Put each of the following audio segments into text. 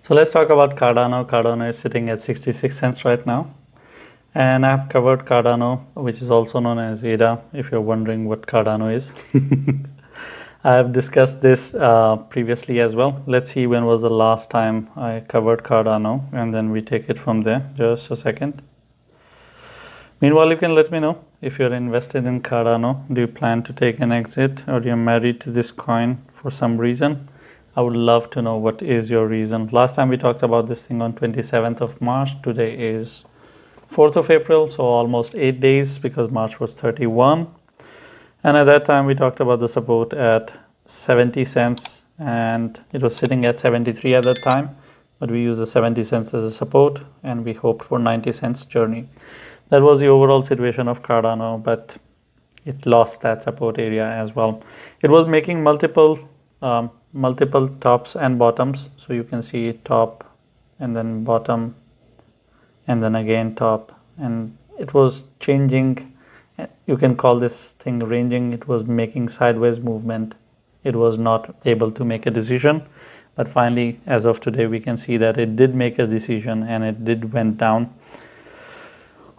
So let's talk about Cardano. Cardano is sitting at 66 cents right now. And I've covered Cardano, which is also known as ADA, if you're wondering what Cardano is. I have discussed this previously as well. Let's see when was the last time I covered Cardano, and then we take it from there. Just a second. Meanwhile, you can let me know if you're invested in Cardano. Do you plan to take an exit, or you're married to this coin for some reason? I would love to know what is your reason. Last time we talked about this thing on 27th of March. Today is 4th of April, so almost 8 days because March was 31. And at that time we talked about the support at 70 cents and it was sitting at 73 at that time. But we used the 70 cents as a support and we hoped for 90 cents journey. That was the overall situation of Cardano, but it lost that support area as well. It was making multiple tops and bottoms. So you can see top and then bottom and then again top, and it was changing. You can call this thing ranging. It was making sideways movement. It was not able to make a decision, but finally as of today we can see that it did make a decision and it did went down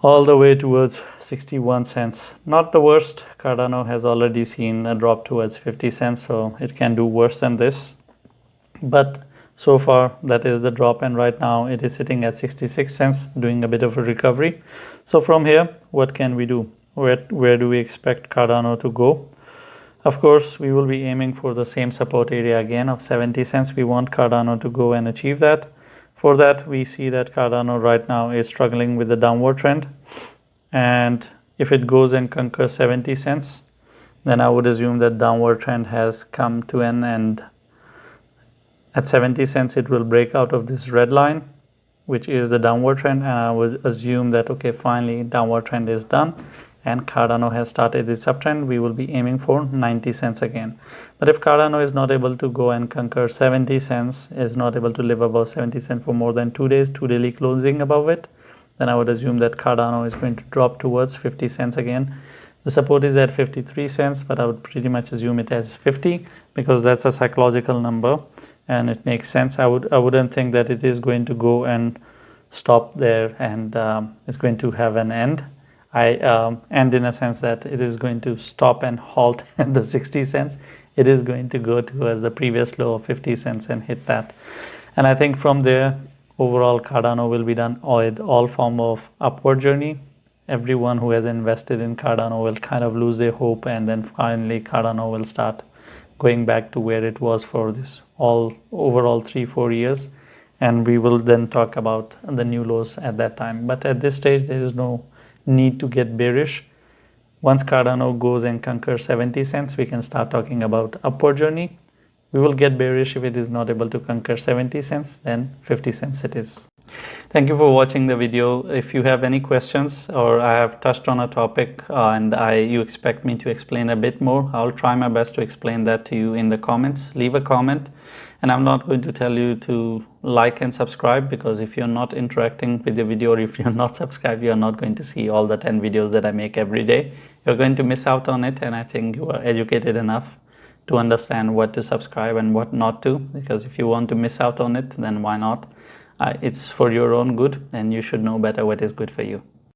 all the way towards 61 cents. Not the worst. Cardano has already seen a drop towards 50 cents, so it can do worse than this. But so far that is the drop, and right now it is sitting at 66 cents, doing a bit of a recovery. So from here, what can we do? Where do we expect Cardano to go? Of course, we will be aiming for the same support area again of 70 cents. We want Cardano to go and achieve that. For that, we see that Cardano right now is struggling with the downward trend. And if it goes and conquers 70 cents, then I would assume that downward trend has come to an end. At 70 cents, it will break out of this red line, which is the downward trend. And I would assume that, okay, finally downward trend is done and Cardano has started its uptrend. We will be aiming for 90 cents again. But if Cardano is not able to go and conquer 70 cents, is not able to live above 70 cents for more than 2 days, 2 daily closing above it, then I would assume that Cardano is going to drop towards 50 cents again. The support is at 53 cents, but I would pretty much assume it as 50 because that's a psychological number and it makes sense. I wouldn't think that it is going to go and stop there and it's going to have an end. And in a sense that it is going to stop and halt at the 60 cents. It is going to go towards the previous low of 50 cents and hit that. And I think from there, overall Cardano will be done with all form of upward journey. Everyone who has invested in Cardano will kind of lose their hope, and then finally Cardano will start going back to where it was for this overall 3-4 years. And we will then talk about the new lows at that time. But at this stage, there is no need to get bearish. Once Cardano goes and conquers 70 cents, we can start talking about upward journey. We will get bearish if it is not able to conquer 70 cents, then 50 cents it is. Thank you for watching the video. If you have any questions or I have touched on a topic and you expect me to explain a bit more, I'll try my best to explain that to you in the comments. Leave a comment. And I'm not going to tell you to like and subscribe, because if you're not interacting with the video or if you're not subscribed, you're not going to see all the 10 videos that I make every day. You're going to miss out on it, and I think you are educated enough to understand what to subscribe and what not to, because if you want to miss out on it, then why not? It's for your own good and you should know better what is good for you.